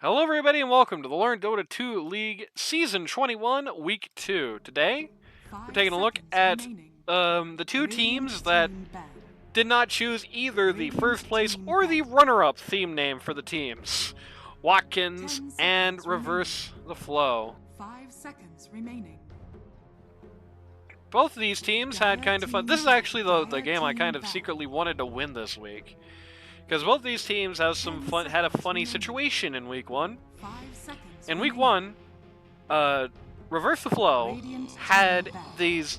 Hello, everybody, and welcome to the Learn Dota 2 League Season 21, Week 2. Today, we're taking a look at the two teams that did not choose either the first place or the runner-up theme name for the teams. Watkins and Reverse the Flow. 5 seconds remaining. Both of these teams had kind of fun. This is actually the game I kind of secretly wanted to win this week. Because both these teams have some fun, had a funny situation in Week 1. In Week 1, Reverse the Flow had these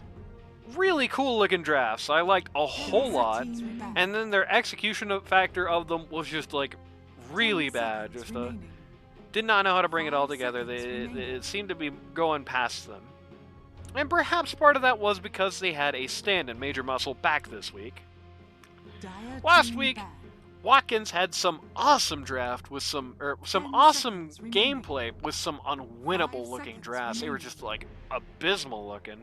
really cool looking drafts I liked a whole lot, and then their execution factor of them was just like really bad. Just did not know how to bring it all together. It seemed to be going past them. And perhaps part of that was because they had a stand-in Major Muscle back this week. Last week, Watkins had some awesome draft with some awesome gameplay with some unwinnable looking drafts. They were just like abysmal looking.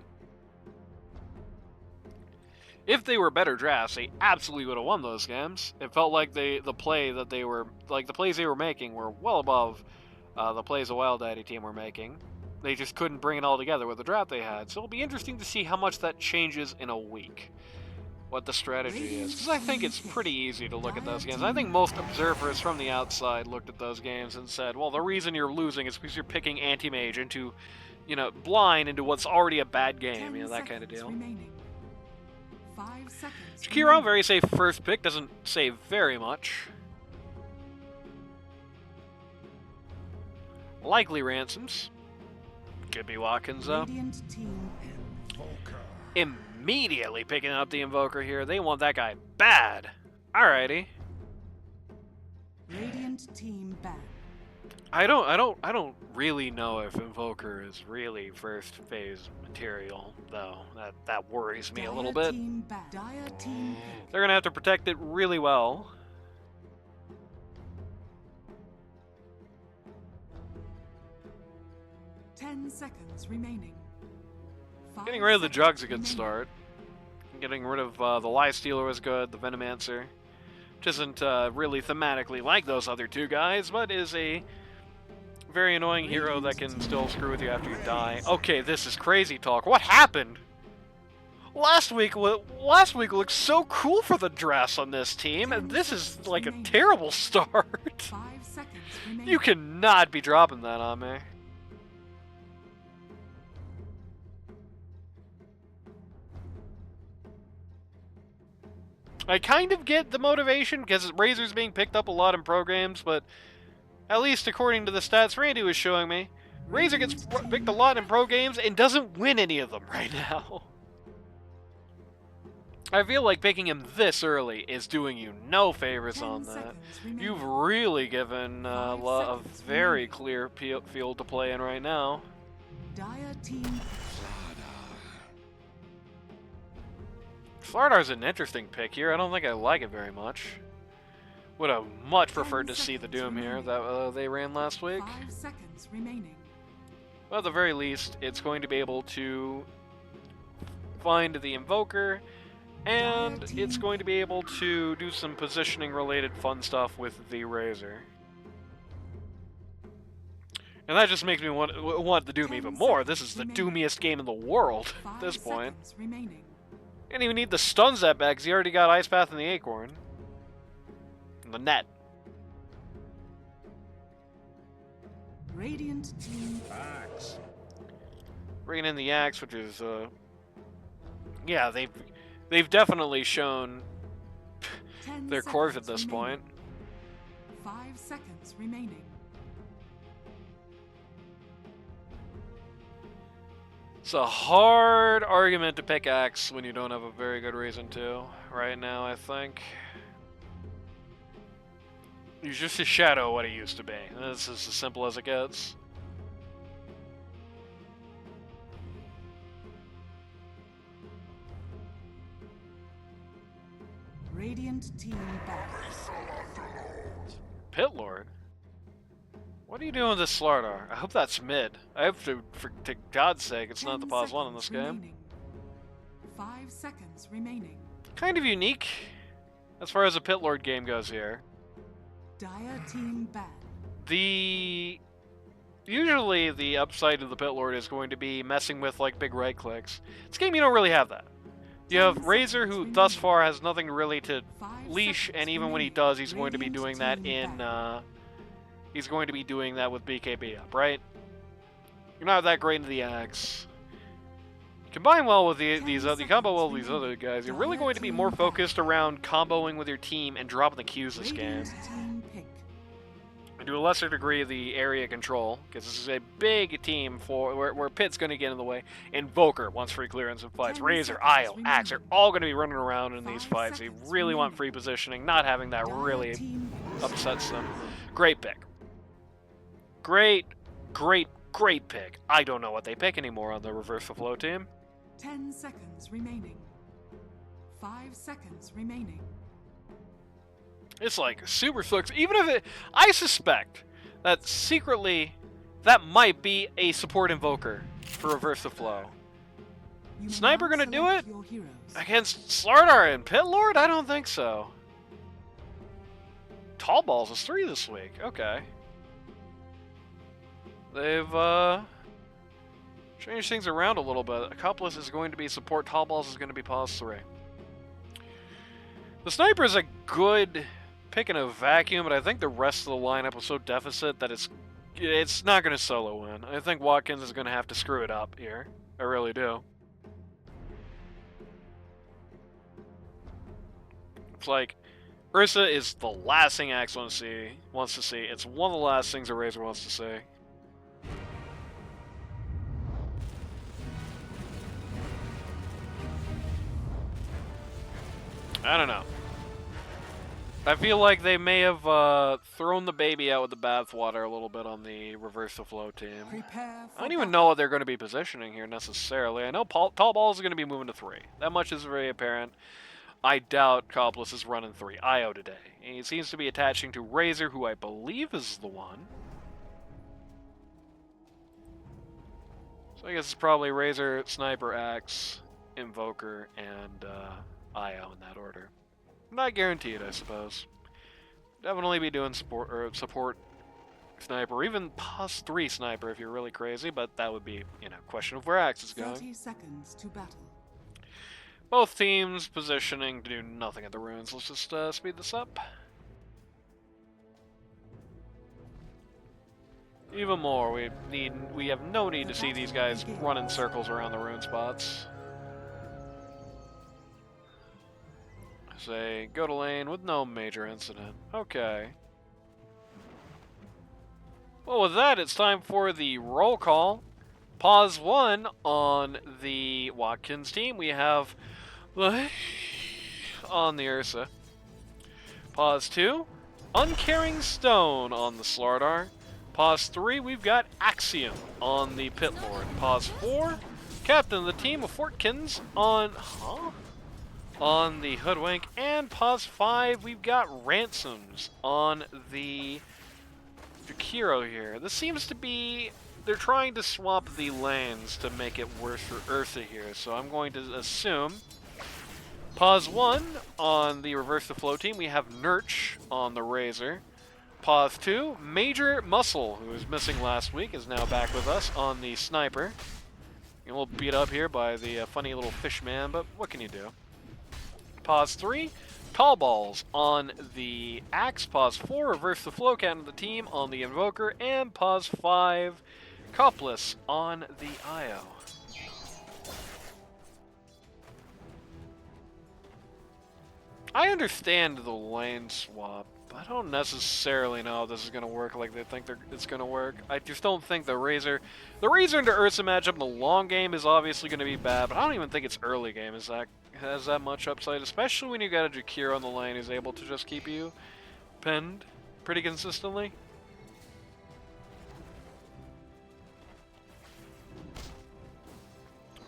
If they were better drafts, they absolutely would have won those games. It felt like the plays they were making were well above the plays the Wild Daddy team were making. They just couldn't bring it all together with the draft they had. So it'll be interesting to see how much that changes in a week. What the strategy is, because I think it's pretty easy to look at those games. I think most observers from the outside looked at those games and said, well, the reason you're losing is because you're picking anti-mage into, blind into what's already a bad game, that kind of deal. Shakiro, very safe first pick, doesn't say very much. Likely ransoms. Could be Watkins, though. Immediately picking up the Invoker here. They want that guy bad. Alrighty. Radiant team back. I don't really know if Invoker is really first phase material, though. That worries me a little bit. They're gonna have to protect it really well. Ten seconds remaining. Getting rid of the Jug's a good start. Getting rid of the Lifestealer was good, the Venomancer, which isn't really thematically like those other two guys, but is a very annoying hero that can still screw with you after you die. Okay, this is crazy talk. What happened? Last week looked so cool for the drafts on this team, and this is like a terrible start. 5 seconds remaining. You cannot be dropping that on me. I kind of get the motivation because Razor's being picked up a lot in pro games, but at least according to the stats Randy was showing me, Razor gets picked a lot in pro games and doesn't win any of them right now. I feel like picking him this early is doing you no favors on that. You've really given a very clear field to play in right now. Dire team. Slardar's an interesting pick here. I don't think I like it very much. Would have much preferred to see the Doom here that they ran last week. 5 seconds remaining. Well, at the very least, it's going to be able to find the Invoker, and it's going to be able to do some positioning-related fun stuff with the Razor. And that just makes me want the Doom even more. This is the doomiest game in the world at this point. Didn't even need the stuns that bad because he already got Ice Path and the Acorn. And the net. Radiant team Axe. Bringing in the Axe, which is, yeah, they've definitely shown their cores at this point. 5 seconds remaining. It's a hard argument to pick Axe when you don't have a very good reason to. Right now, I think. He's just a shadow of what he used to be. This is as simple as it gets. Radiant team back. Pit Lord? What are you doing with this Slardar? I hope that's mid. I hope, for God's sake, it's not the pause 1 in this game. 5 seconds remaining. Kind of unique as far as a Pit Lord game goes here. Dire team back. Usually the upside of the Pit Lord is going to be messing with like big right clicks. This game you don't really have that. You have Razor, who thus far has nothing really to leash, and even when he does, he's going to be doing that in he's going to be doing that with BKB up, right? You're not that great into the axe. Combine well with you combo well with these other guys. You're really going to be more focused around comboing with your team and dropping the Qs this game. And to a lesser degree, the area control, because this is a big team for where Pit's going to get in the way. Invoker wants free clearance in fights. Razor, Io, Axe are all going to be running around in these fights. They really want free positioning. Not having that really upsets them. Great pick. Great pick. I don't know what they pick anymore on the Reverse the Flow team. 10 seconds remaining. 5 seconds remaining. It's like super flex. Even if I suspect that secretly that might be a support invoker for Reverse the Flow. Sniper gonna do it against Slardar and Pit Lord? I don't think so. Tall Balls is 3 this week. Okay. They've changed things around a little bit. Accomplice is going to be support. Tall Balls is going to be pause 3. The Sniper is a good pick in a vacuum, but I think the rest of the lineup was so deficit that it's not going to solo win. I think W4tkins is going to have to screw it up here. I really do. It's like Ursa is the last thing Axe wants to see. It's one of the last things a Razor wants to see. I don't know. I feel like they may have thrown the baby out with the bathwater a little bit on the Reverse the Flow team. I don't even know what they're going to be positioning here necessarily. I know Tall Ball is going to be moving to 3. That much is very apparent. I doubt Copless is running 3. Io today. He seems to be attaching to Razor, who I believe is the one. So I guess it's probably Razor, Sniper, Axe, Invoker, and Io in that order. Not guaranteed, I suppose. Definitely be doing support Sniper, even pause 3 Sniper if you're really crazy, but that would be, question of where Axe is going. 30 seconds to battle. Both teams positioning to do nothing at the ruins. Let's just speed this up. Even more, we have no need to see these guys run in circles around the rune spots. Say, go to lane with no major incident. Okay. Well, with that, it's time for the roll call. Pause 1 on the W4tkins team. We have on the Ursa. Pause 2, Uncaring Stone on the Slardar. Pause 3, we've got Axiom on the Pit Lord. Pause 4, Captain of the team of W4tkins on the Hoodwink. And pause 5, we've got Ransoms on the Jakiro here. This seems to be, they're trying to swap the lanes to make it worse for Ursa here, so I'm going to assume. Pause 1 on the Reverse the Flow team, we have Nurch on the Razor. Pause 2, Major Muscle, who was missing last week, is now back with us on the Sniper. A little beat up here by the funny little fish man, but what can you do? Pause 3, Tall Balls on the Axe. Pause 4, Reverse the Flow count of the team on the Invoker. And pause 5, Copless on the Io. I understand the lane swap, but I don't necessarily know if this is going to work like they think it's going to work. I just don't think the Razor into Ursa matchup in the long game is obviously going to be bad, but I don't even think its early game has that much upside, especially when you got a Jakiro on the lane who's able to just keep you pinned pretty consistently.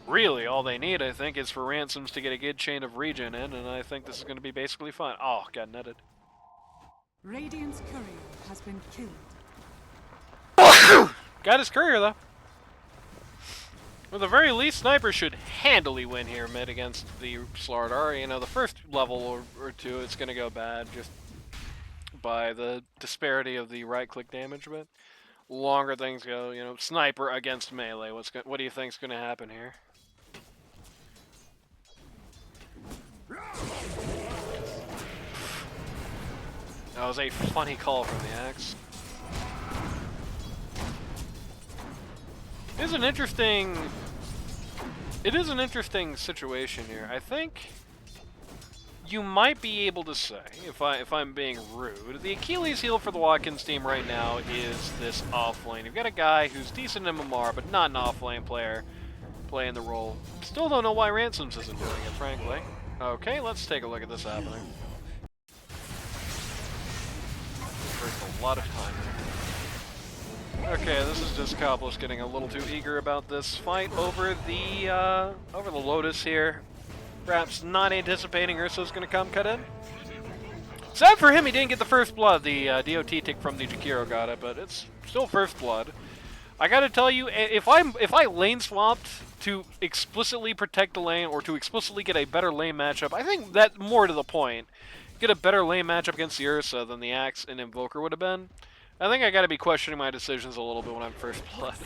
Really, all they need, I think, is for Ransoms to get a good chain of regen in, and I think this is going to be basically fine. Oh, got netted. Radiant's courier has been killed. Got his courier, though. At the very least, Sniper should handily win here mid against the Slardar. You know, the first level or two, it's going to go bad. Just by the disparity of the right-click damage, but longer things go, you know, sniper against melee. What do you think's going to happen here? That was a funny call from the axe. It is an interesting situation here. I think you might be able to say, if I'm being rude, the Achilles heel for the Watkins team right now is this offlane. You've got a guy who's decent in MMR, but not an offlane player playing the role. Still don't know why Ransoms isn't doing it, frankly. Okay, let's take a look at this happening. There's a lot of time there. Okay, this is just Cobblers getting a little too eager about this fight over the Lotus here. Perhaps not anticipating Ursa's going to come cut in. Sad for him, he didn't get the first blood. The DOT tick from the Jakiro got it, but it's still first blood. I gotta tell you, if I lane swapped to explicitly protect the lane or to explicitly get a better lane matchup, I think that more to the point. Get a better lane matchup against the Ursa than the Axe and Invoker would have been. I think I gotta be questioning my decisions a little bit when I'm first blood.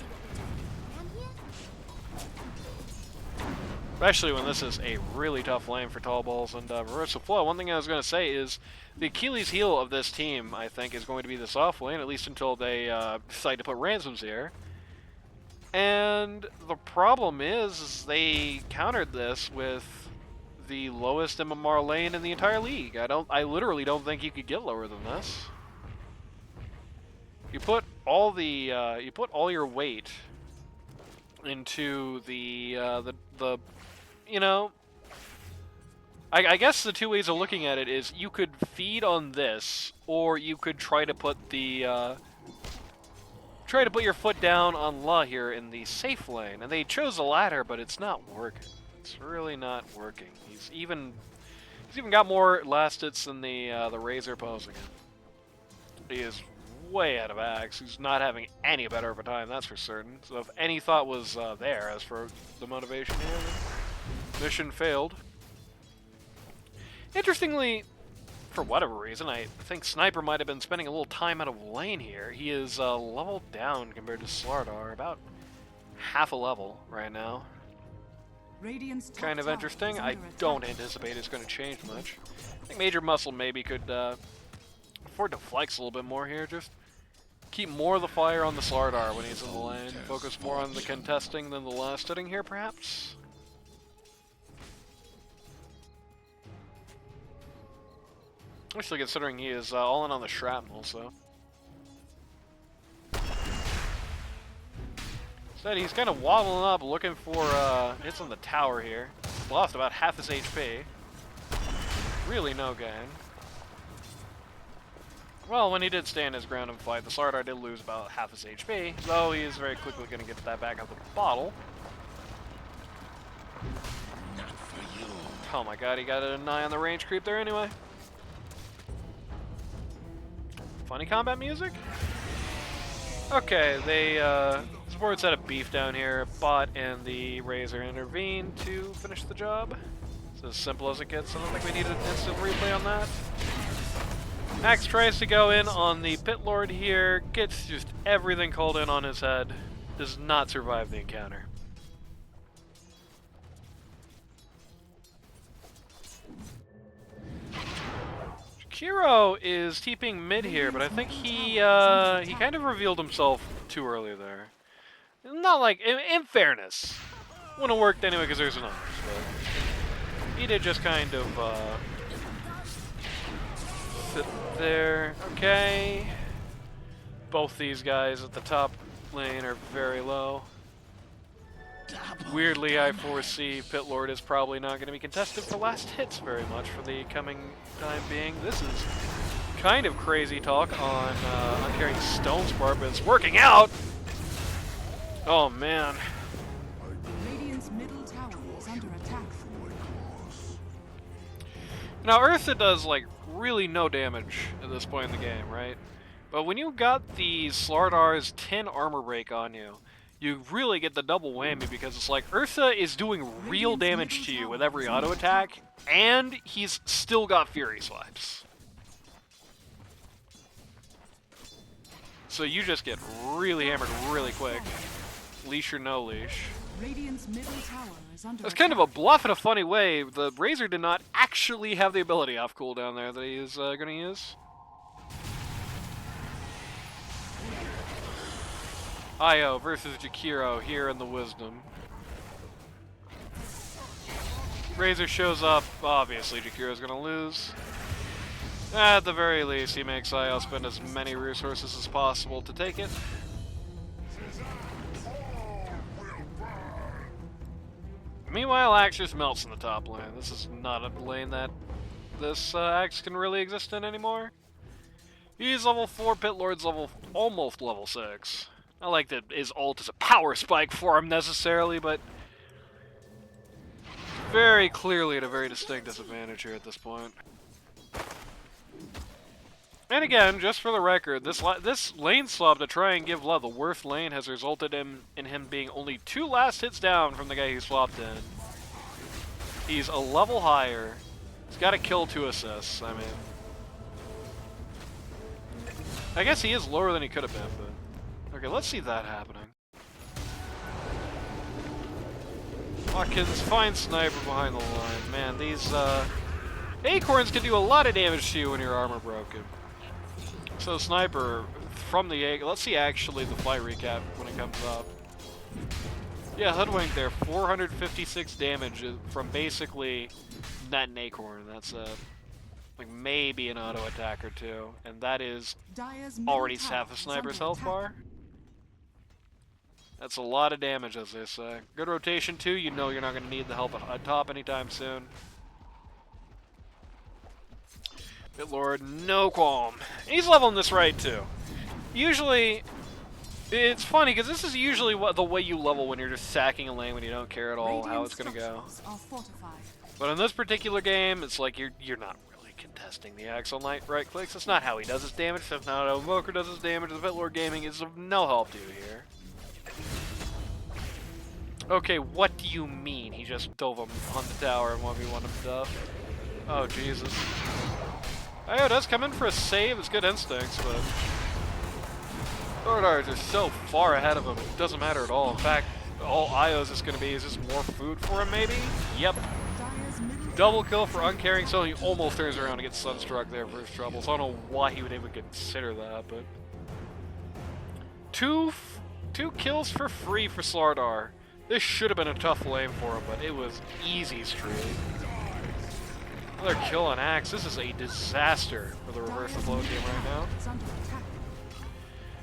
Especially when this is a really tough lane for Tall Balls and Reversal Flow. One thing I was going to say is the Achilles heel of this team, I think, is going to be this off lane, at least until they decide to put Ransoms here. And the problem is they countered this with the lowest MMR lane in the entire league. I literally don't think you could get lower than this. You put all your weight into the you know, I guess the two ways of looking at it is you could feed on this, or you could try to put the your foot down on La here in the safe lane, and they chose the latter, but it's not working. It's really not working. He's even got more last hits than the Razor posing it. He is way out of Axe. He's not having any better of a time, that's for certain. So if any thought was there as for the motivation here, mission failed. Interestingly, for whatever reason, I think Sniper might have been spending a little time out of lane here. He is leveled down compared to Slardar, about half a level right now. Kind of interesting. I don't anticipate it's going to change much. I think Major Muscle maybe could afford to flex a little bit more here, just keep more of the fire on the Slardar when he's in the lane. Focus more on the contesting than the last hitting here, perhaps? Especially considering he is all in on the shrapnel, so. Instead, he's kind of wobbling up, looking for hits on the tower here. Lost about half his HP. Really no gain. Well, when he did stand his ground and fight, the Slardar did lose about half his HP, though he is very quickly going to get that back out of the bottle. Not for you. Oh my god, he got an eye on the range creep there anyway. Funny combat music? Okay, they, Sports had a beef down here. Bot and the Razor intervened to finish the job. It's as simple as it gets. I don't think we need an instant replay on that. Axe tries to go in on the Pit Lord here, gets just everything called in on his head, does not survive the encounter. Kiro is TPing mid here, but I think he kind of revealed himself too early there. Not like, in fairness, wouldn't have worked anyway because there's an others, but he did just kind of sit there. Okay. Both these guys at the top lane are very low. Weirdly, I foresee Pit Lord is probably not going to be contested for last hits very much for the coming time being. This is kind of crazy talk on carrying Stone Spark, but it's working out! Oh man. Radiant's middle tower is under attack. Now Ursa does like really no damage at this point in the game, right? But when you got the Slardar's 10 armor break on you, you really get the double whammy because it's like Ursa is doing real damage to you with every auto attack, and he's still got Fury Swipes. So you just get really hammered really quick. Leash or no leash. Radiant's middle tower is under That's kind of a attack. bluff in a funny way. The Razor did not actually have the ability off cooldown there that he is going to use. Io versus Jakiro here in the Wisdom. Razor shows up. Obviously, Jakiro's going to lose. At the very least, he makes Io spend as many resources as possible to take it. Meanwhile, Axe just melts in the top lane. This is not a lane that this Axe can really exist in anymore. He's level 4, Pit Lord's almost level 6. Not like that his ult is a power spike for him necessarily, but very clearly at a very distinct disadvantage here at this point. And again, just for the record, this lane swap to try and give love the worst lane has resulted in him being only 2 last hits down from the guy he swapped in. He's a level higher. He's got a kill, 2 assists. I mean, I guess he is lower than he could have been, but okay, let's see that happening. W4tkins finds sniper behind the line. Man, these acorns can do a lot of damage to you when your armor broken. So sniper from the egg. Let's see actually the fight recap when it comes up. Yeah, hoodwink there, 456 damage from basically not an acorn. That's like maybe an auto attack or 2, and that is already half a sniper's health bar. That's a lot of damage, as they say. Good rotation too. You know you're not going to need the help at top anytime soon. Pit Lord, no qualm. He's leveling this right, too. Usually, it's funny, because this is usually the way you level when you're just sacking a lane when you don't care at all how it's going to go. But in this particular game, it's like you're not really contesting the Axe on right clicks. That's not how he does his damage. That's not how Invoker does his damage. The Pit Lord Gaming is of no help to you here. Okay, what do you mean? He just dove him on the tower and 1v1 him to death. Oh, Jesus. Io does come in for a save. It's good instincts, but Thordar is just so far ahead of him. It doesn't matter at all. In fact, all Io's is going to be is just more food for him, maybe? Yep. Double kill for uncaring, so he almost turns around and gets Sunstruck there for his trouble. So I don't know why he would even consider that, but two kills for free for Slardar. This should have been a tough lane for him, but it was easy streak. Another kill on Axe. This is a disaster for the reverse flow team right now.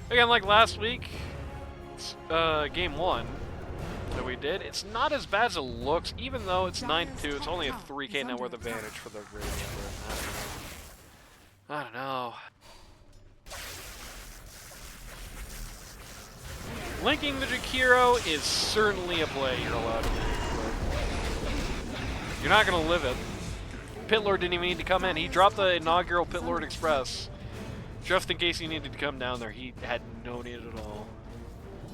Again, like last week, game 1 that we did, it's not as bad as it looks, even though it's 9-2. It's only a 3k net worth advantage for the Radiant. I don't know. Linking the Jakiro is certainly a play you're allowed to do, but you're not going to live it. Pit Lord didn't even need to come in. He dropped the inaugural Pit Lord Express just in case he needed to come down there. He had no need at all.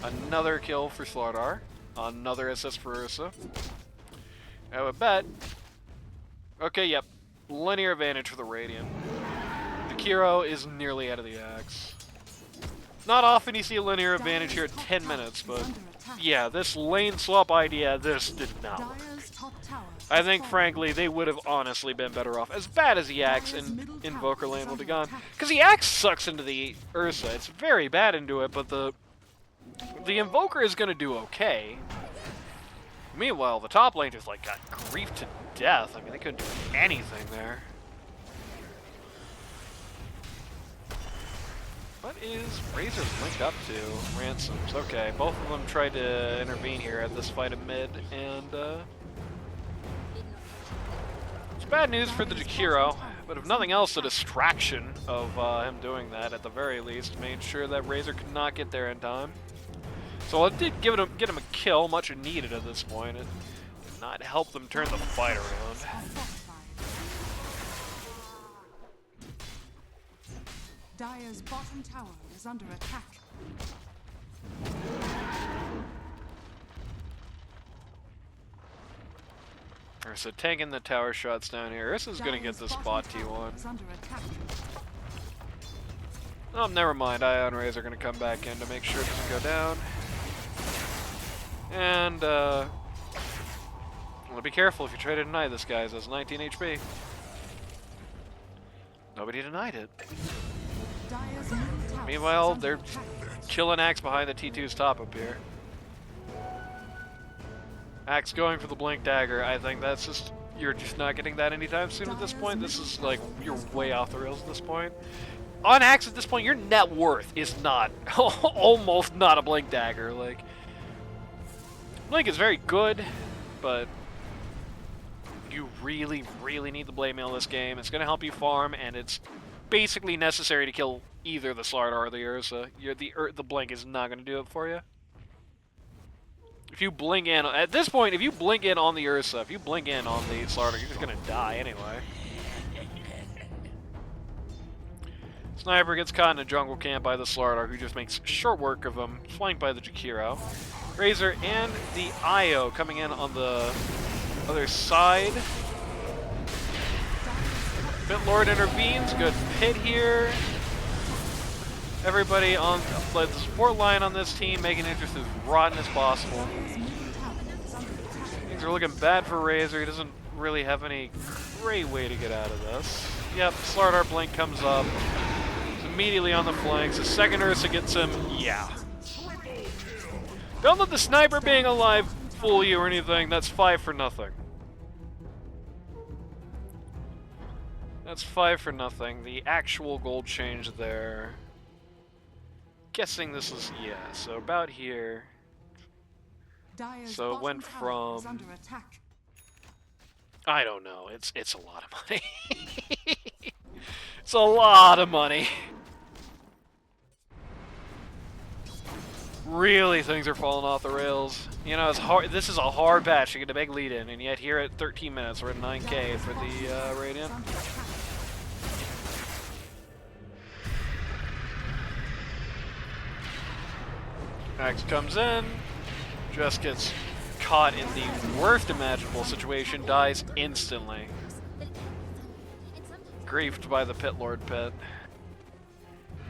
Another kill for Slardar. Another assist for Ursa. I would bet. Okay, yep. Linear advantage for the Radiant. Jakiro is nearly out of the Axe. Not often you see a linear advantage here at 10 minutes, but yeah, this lane swap idea, this did not work. I think, frankly, they would have honestly been better off. As bad as the Axe and Invoker lane would have gone. Because the Axe sucks into the Ursa. It's very bad into it, but the Invoker is going to do okay. Meanwhile, the top lane just, like, got griefed to death. I mean, they couldn't do anything there. What is Razor linked up to? Ransoms. Okay, both of them tried to intervene here at this fight in mid, and it's bad news for the Jakiro, but if nothing else, a distraction of him doing that at the very least made sure that Razor could not get there in time. So it did get him a kill, much needed at this point. It did not help them turn the fight around. Dire's bottom tower is under attack. Ursa taking the tower shots down here. Ursa's gonna get this spot T1. Oh, never mind. Ion Rays are going to come back in to make sure it doesn't go down. And, well, be careful if you try to deny this guy. It has 19 HP. Nobody denied it. Meanwhile, they're killing Axe behind the T2's top up here. Axe going for the Blink Dagger. I think that's just... You're just not getting that anytime soon at this point. This is like, you're way off the rails at this point. On Axe at this point, your net worth is not, almost not a Blink Dagger. Like, Blink is very good, but you really, really need the Blade Mail this game. It's going to help you farm, and it's basically necessary to kill either the Slardar or the Ursa. The Blink is not going to do it for you. If you blink in, at this point, if you blink in on the Ursa, if you blink in on the Slardar, you're just going to die anyway. Sniper gets caught in a jungle camp by the Slardar, who just makes short work of him, flanked by the Jakiro. Razor and the Io coming in on the other side. Pit Lord intervenes, good pit here. Everybody on the support line on this team making it just as rotten as possible. Things are looking bad for Razor. He doesn't really have any great way to get out of this. Yep, Slardar Blink comes up. He's immediately on the flanks. The second Ursa gets him. Yeah. Don't let the sniper being alive fool you or anything. That's 5 for nothing. That's 5 for nothing. The actual gold change there. Guessing this is, yeah, so about here. So it went from, I don't know, it's a lot of money. It's a lot of money. Really, things are falling off the rails. You know, it's hard. This is a hard patch to get a big lead in, and yet here at 13 minutes, we're at 9K for the Radiant. Axe comes in, just gets caught in the worst imaginable situation, dies instantly. Griefed by the Pit Lord pit.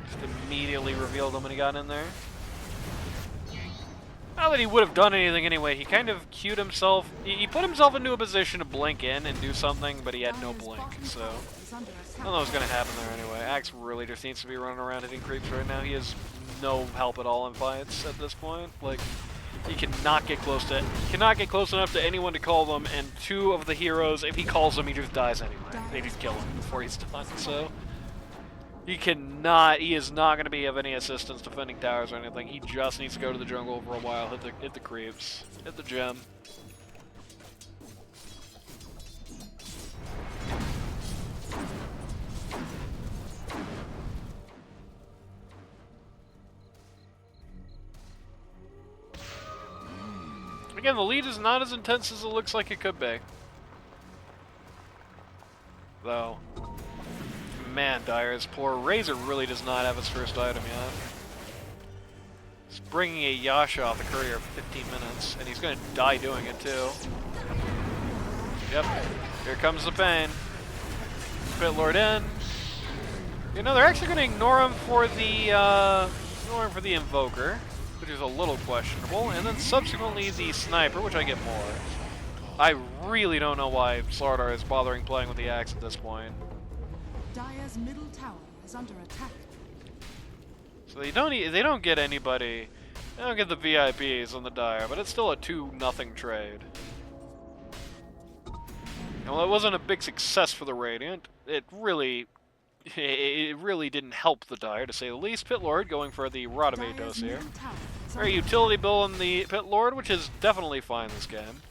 Just immediately revealed him when he got in there. Not that he would have done anything anyway, he kind of queued himself, he put himself into a position to blink in and do something, but he had no blink, so I don't know what's going to happen there anyway. Axe really just needs to be running around hitting creeps right now. He has no help at all in fights at this point. Like, he cannot get close enough to anyone to call them, and 2 of the heroes, if he calls them, he just dies anyway. They just kill him before he's done, so he is not going to be of any assistance defending towers or anything. He just needs to go to the jungle for a while, hit the creeps, hit the gem. Again, the lead is not as intense as it looks like it could be. Though, man, Dire is poor. Razor really does not have his first item yet. He's bringing a Yasha off the courier for 15 minutes, and he's going to die doing it too. Yep, here comes the pain. Pit Lord in. You know, they're actually going to ignore him for the Invoker, which is a little questionable, and then subsequently the Sniper, which I get more. I really don't know why Slardar is bothering playing with the Axe at this point. Dire's middle tower is under attack. So they don't get anybody. They don't get the VIPs on the Dire, but it's still a 2-0 trade. And while it wasn't a big success for the Radiant, it really didn't help the Dire, to say the least. Pit Lord going for the Rod of Atos here. Very utility build on the Pit Lord, which is definitely fine this game.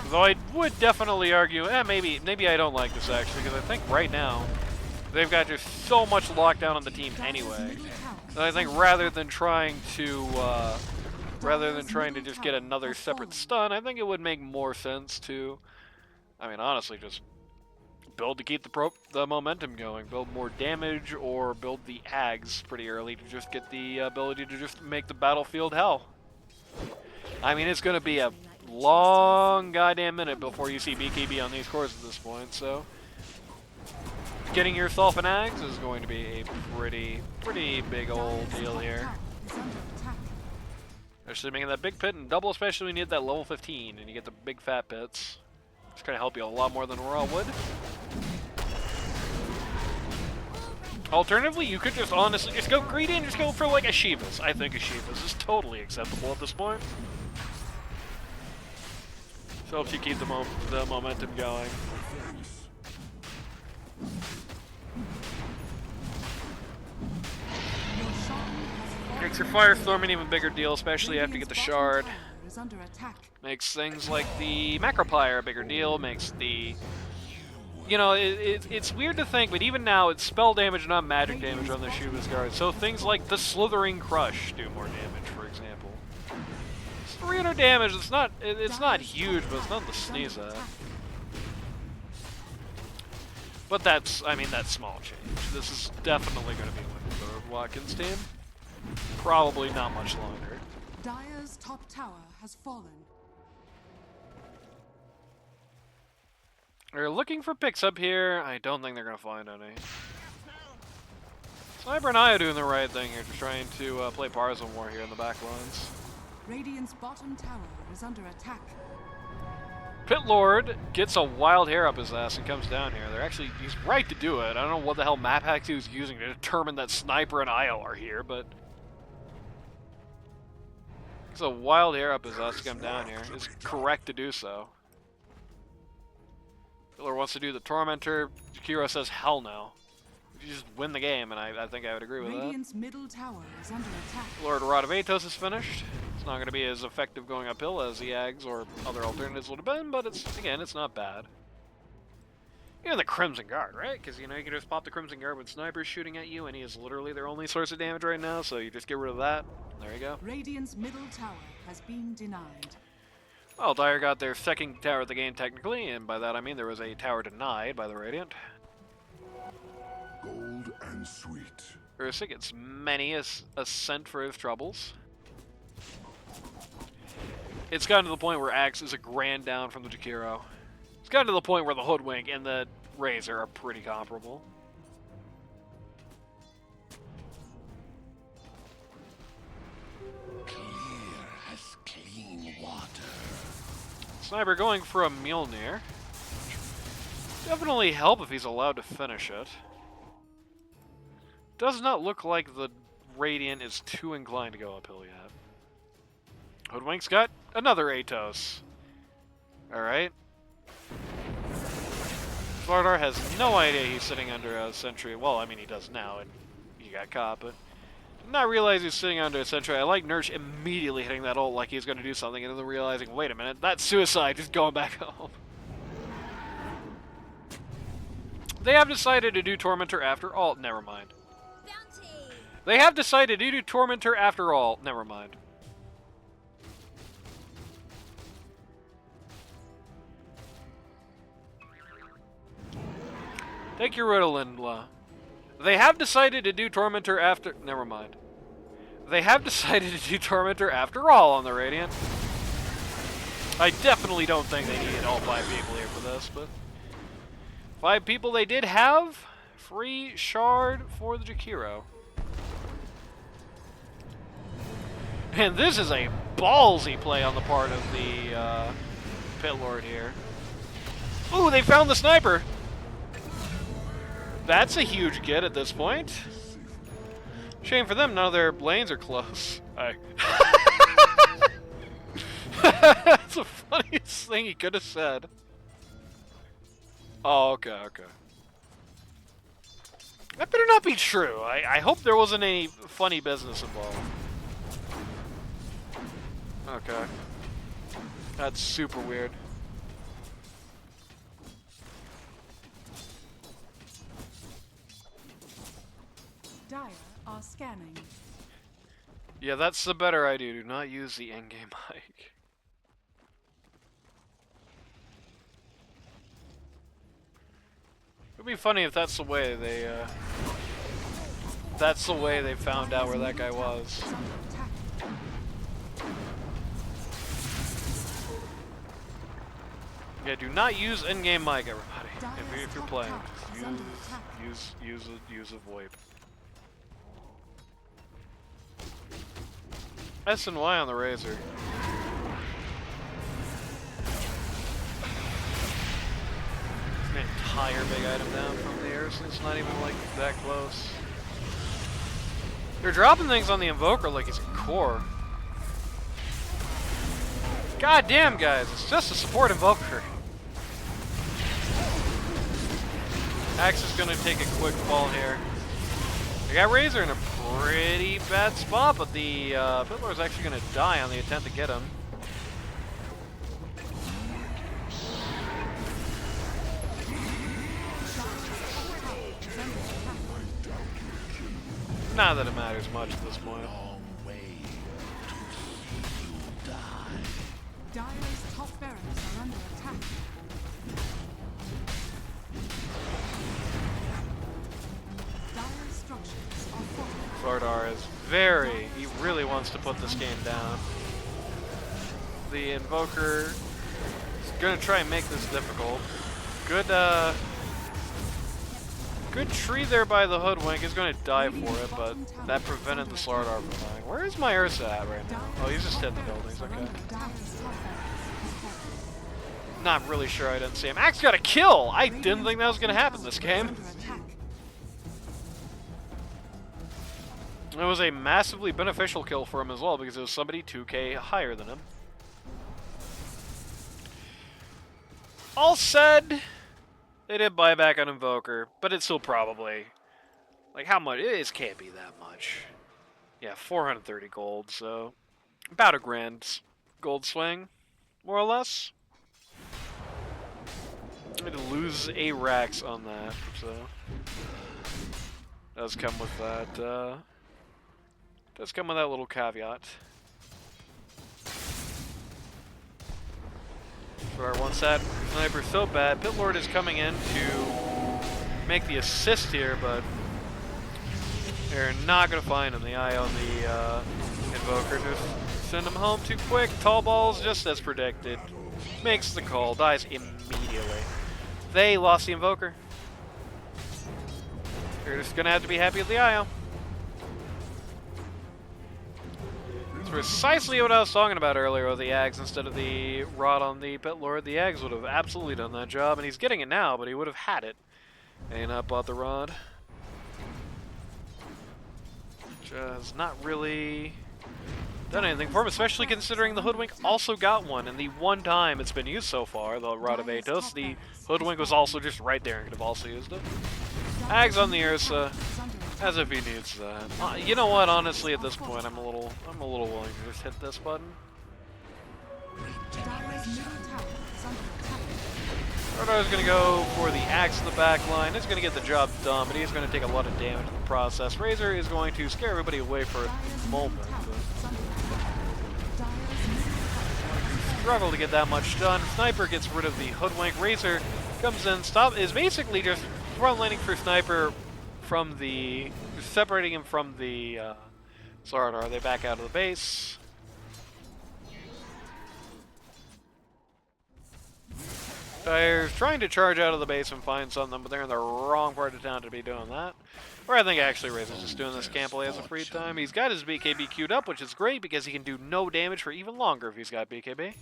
Though I would definitely argue, maybe I don't like this actually, because I think right now they've got just so much lockdown on the team anyway. That I think rather than trying to just get another separate stun, I think it would make more sense to, I mean, honestly, just build to keep the momentum going. Build more damage, or build the Ags pretty early to just get the ability to just make the battlefield hell. I mean, it's going to be a long goddamn minute before you see BKB on these cores at this point, so getting yourself an axe is going to be a pretty big old deal here. Especially making that big pit and double, especially when you hit that level 15 and you get the big fat pits. It's going to help you a lot more than raw would. Alternatively, you could just honestly just go greedy and just go for like a Shiva's. I think a Shiva's is totally acceptable at this point. So helps you keep the momentum going. Makes your Firestorm an even bigger deal, especially after you get the Shard. Makes things like the Macropire a bigger deal, makes the... You know, it's weird to think, but even now it's spell damage, not magic damage on the Shiva's Guard. So things like the Slithering Crush do more damage, for example. It's 300 damage, it's not huge, but it's nothing to sneeze at. But that's, I mean, that's small change. This is definitely going to be a win for the Watkins team. Probably not much longer. Dire's top tower has fallen. They're looking for picks up here. I don't think they're going to find any. Sniper and I are doing the right thing here, just trying to play Parson War here in the back lines. Radiant's bottom tower is under attack. Pit Lord gets a wild hair up his ass and comes down here. He's right to do it. I don't know what the hell map hacks he was using to determine that Sniper and Io are here, but he's a wild hair up his ass to come down here. It's correct to do so. Pillar wants to do the Tormentor. Jakiro says hell no. You just win the game, and I think I would agree with Radiant's middle tower is under attack. Lord Rod of Atos is finished. It's not going to be as effective going uphill as the Ags or other alternatives would have been, but it's not bad. Even the Crimson Guard, right? Because, you know, you can just pop the Crimson Guard when Sniper's shooting at you, and he is literally their only source of damage right now, so you just get rid of that. There you go. Radiant's middle tower has been denied. Well, Dire got their second tower of the game technically, and by that I mean there was a tower denied by the Radiant. Gold and sweet. Ursa gets many a cent for his troubles. It's gotten to the point where Axe is a grand down from the Jakiro. It's gotten to the point where the Hoodwink and the Razor are pretty comparable. Sniper going for a Mjolnir. Definitely help if he's allowed to finish it. Does not look like the Radiant is too inclined to go uphill yet. Hoodwink's got another Atos. Alright. Vardar has no idea he's sitting under a sentry. Well, I mean he does now, and he got caught, but did not realize he's sitting under a sentry. I like Nursh immediately hitting that ult like he's going to do something, and then realizing, wait a minute, that's suicide, just going back home. They have decided to do Tormentor after all. Never mind. Bounty. They have decided to do Tormentor after all. Never mind. Take your Ritalin. They have decided to do Tormentor after... Never mind. They have decided to do Tormentor after all on the Radiant. I definitely don't think they needed all 5 people here for this, but... 5 people they did have. Free Shard for the Jakiro. And this is a ballsy play on the part of the Pit Lord here. Ooh, they found the Sniper! That's a huge get at this point. Shame for them, none of their lanes are close. That's the funniest thing he could have said. Oh, okay. That better not be true. I hope there wasn't any funny business involved. Okay. That's super weird. Dire are scanning. Yeah, that's the better idea. Do not use the in-game mic. It'd be funny if that's the way they, found out where that guy was. Yeah, do not use in-game mic, everybody. If you're playing, is under attack. use a VoIP. S and Y on the Razor. An entire big item down from the air, so it's not even like that close. They're dropping things on the Invoker like it's a core. God damn, guys, it's just a support Invoker. Axe is gonna take a quick fall here. I got Razor in a pretty bad spot, but the Fiddler is actually gonna die on the attempt to get him. Not that it matters much at this point. Dire's top barracks are under attack. Dire's structures are fortified. Slardar is he really wants to put this game down. The Invoker is gonna try and make this difficult. Good tree there by the Hoodwink. He's gonna die for it, but that prevented the Slardar from dying. Where is my Ursa at right now? Oh, he's just hit the buildings, okay. Dire's top barracks is fortified. Not really sure I didn't see him. Axe got a kill! I didn't think that was gonna happen this game. Under attack. It was a massively beneficial kill for him as well because it was somebody 2k higher than him. All said, they did buy back on Invoker, but it's still probably, like, how much? It can't be that much. Yeah, 430 gold, so about $1,000 gold swing, more or less. I'm going to lose a Rax on that, so does come with that. Does come with that little caveat. Sure, once that sniper's so bad, Pit Lord is coming in to make the assist here, but they're not going to find him. The eye on the Invoker just send him home too quick. Tall balls, just as predicted. Makes the call, dies immediately. They lost the Invoker. They're just going to have to be happy with the IO. It's precisely what I was talking about earlier with the Ags instead of the Rod on the Pit Lord. The Ags would have absolutely done that job, and he's getting it now, but he would have had it. And he not bought the Rod. Which has not really done anything for him, especially considering the Hoodwink also got one, and the one time it's been used so far, the Rod of Atos, the Hoodwink was also just right there and could have also used it. Ags on the Ursa, as if he needs that. You know what? Honestly, at this point, I'm a little willing to just hit this button. Dire's middle tower is under attack. Sardar's gonna go for the axe in the back line. He's gonna get the job done, but he's gonna take a lot of damage in the process. Razor is going to scare everybody away for a moment. Struggle to get that much done. Sniper gets rid of the Hoodwink. Razor comes in, is basically just front lining for Sniper from the, separating him from the Slardar. They back out of the base. Dire's trying to charge out of the base and find something, but they're in the wrong part of town to be doing that. Or I think actually Razor's just doing this camp play as a free time. He's got his BKB queued up, which is great because he can do no damage for even longer if he's got BKB.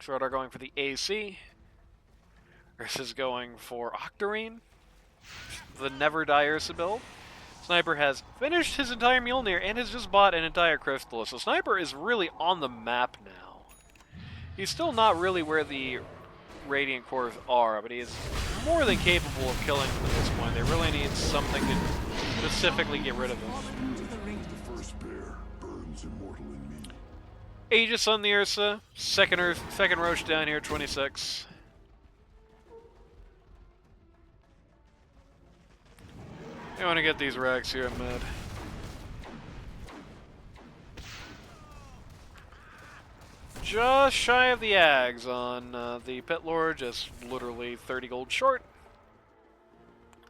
Slardar going for the AC. Ursa's going for Octarine. The Never Die Ursa build. Sniper has finished his entire Mjolnir and has just bought an entire Crystallis. So Sniper is really on the map now. He's still not really where the Radiant Cores are, but he is more than capable of killing them at this point. They really need something to specifically get rid of him. The first bear burns immortal in me. Aegis on the Ursa. Second Roach down here, 26. I want to get these racks here in mid. Just shy of the Ags on the Pit Lord, just literally 30 gold short.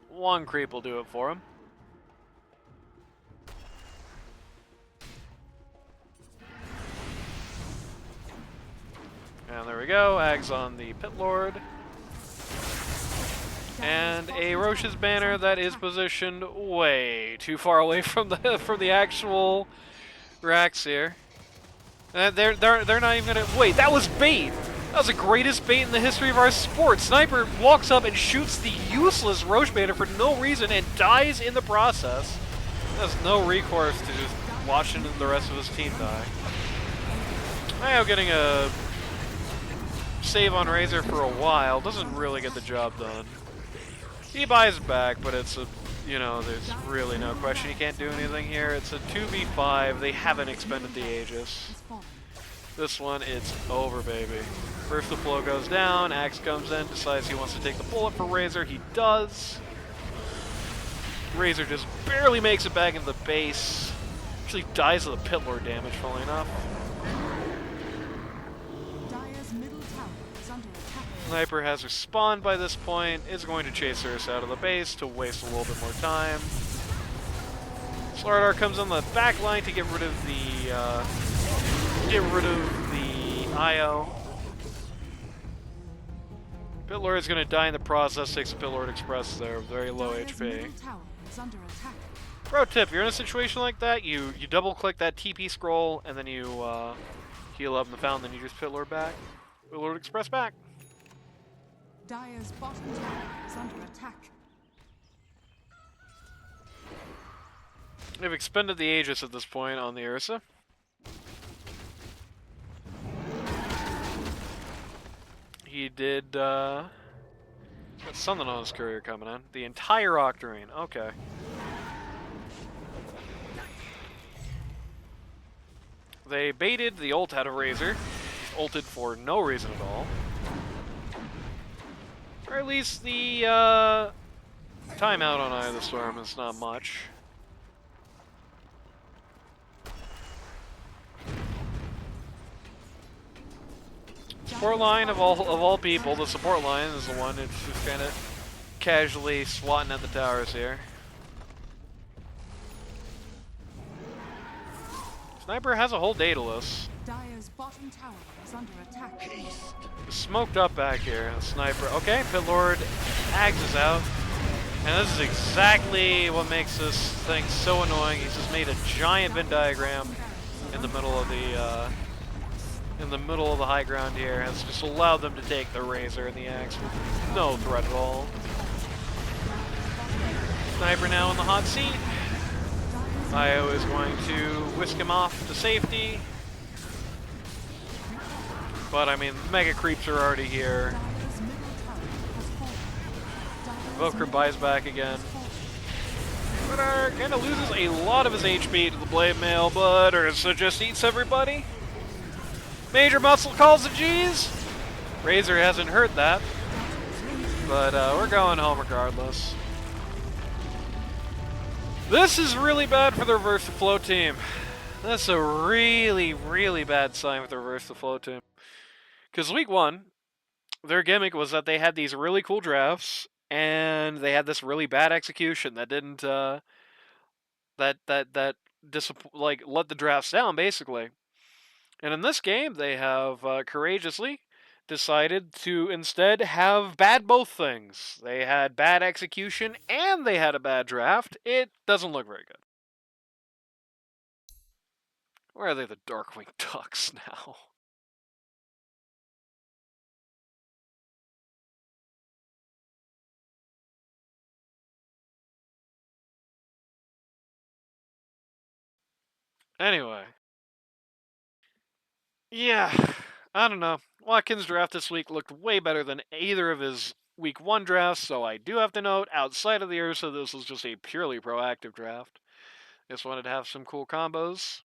One creep will do it for him. And there we go. Ags on the Pit Lord. And a Roche's banner that is positioned way too far away from the actual racks here. They're not even gonna wait. That was bait. That was the greatest bait in the history of our sport. Sniper walks up and shoots the useless Roche banner for no reason and dies in the process. Has no recourse to just watching the rest of his team die. Now getting a save on Razor for a while doesn't really get the job done. He buys back, but it's a, you know, there's really no question he can't do anything here. It's a 2v5. They haven't expended the Aegis. This one, it's over, baby. First the flow goes down, Axe comes in, decides he wants to take the bullet for Razor. He does. Razor just barely makes it back into the base. Actually dies of the Pit Lord damage, funnily enough. Sniper has respawned by this point, is going to chase Ursa out of the base to waste a little bit more time. Slardar comes on the back line to get rid of the IO. Pit Lord is going to die in the process, takes a Pit Lord Express there, very low HP. Pro tip, you're in a situation like that, you double click that TP scroll, and then you heal up in the fountain, then you just Pit Lord back. Pit Lord Express back. Dire's bottom tower is under attack. They've expended the Aegis at this point on the Ursa. He did, got something on his courier coming in. The entire Octarine, okay. They baited the ult out of Razor. Ulted for no reason at all. Or at least the timeout on Eye of the Storm is not much. Support line of all people, the support line is the one that's just kind of casually swatting at the towers here. Sniper has a whole Daedalus. Dire's bottom tower is under attack. Smoked up back here, the Sniper. Okay, Pit Lord Ags is out. And this is exactly what makes this thing so annoying. He's just made a giant Venn diagram in the middle of the high ground here. Has just allowed them to take the Razor and the Axe with no threat at all. Sniper now in the hot seat. IO is going to whisk him off to safety. But I mean, mega creeps are already here. Evoker buys back again. But kind of loses a lot of his HP to the Blade Mail, but Ursa just eats everybody. Major Muscle calls the G's. Razor hasn't heard that. But we're going home regardless. This is really bad for the Reverse the Flow team. That's a really, really bad sign for the Reverse the Flow team. Because week one, their gimmick was that they had these really cool drafts, and they had this really bad execution that didn't let the drafts down basically. And in this game, they have courageously decided to instead have bad both things. They had bad execution and they had a bad draft. It doesn't look very good. Where are they, the Darkwing Ducks now? Anyway. Yeah, I don't know. Watkins' draft this week looked way better than either of his week one drafts, so I do have to note, outside of the Ursa, this was just a purely proactive draft. Just wanted to have some cool combos.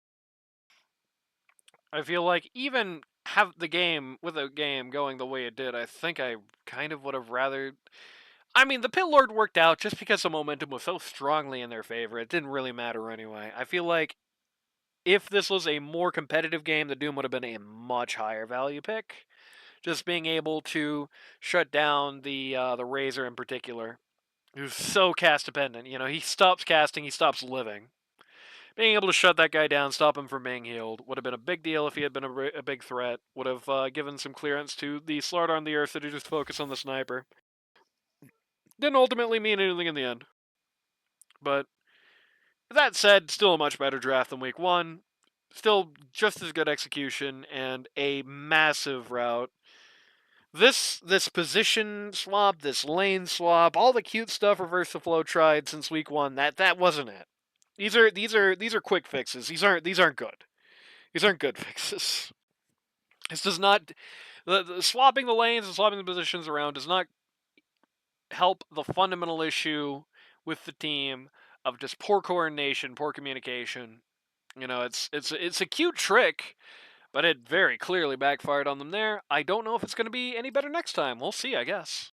I feel like even have the game, with the game going the way it did, I think I kind of would have rather... I mean, the Pit Lord worked out just because the momentum was so strongly in their favor. It didn't really matter anyway. I feel like if this was a more competitive game, the Doom would have been a much higher value pick. Just being able to shut down the Razor in particular, who's so cast dependent. You know, he stops casting, he stops living. Being able to shut that guy down, stop him from being healed, would have been a big deal if he had been a big threat. Would have given some clearance to the Slardar on the Earth to just focus on the sniper. Didn't ultimately mean anything in the end. But that said, still a much better draft than week 1. Still just as good execution and a massive route. This position swap, this lane swap, all the cute stuff Reverse the Flow tried since week 1, that wasn't it. These are quick fixes. These aren't good. These aren't good fixes. This does not the swapping the lanes and swapping the positions around does not help the fundamental issue with the team of just poor coordination, poor communication. You know, it's a cute trick, but it very clearly backfired on them there. I don't know if it's going to be any better next time. We'll see, I guess.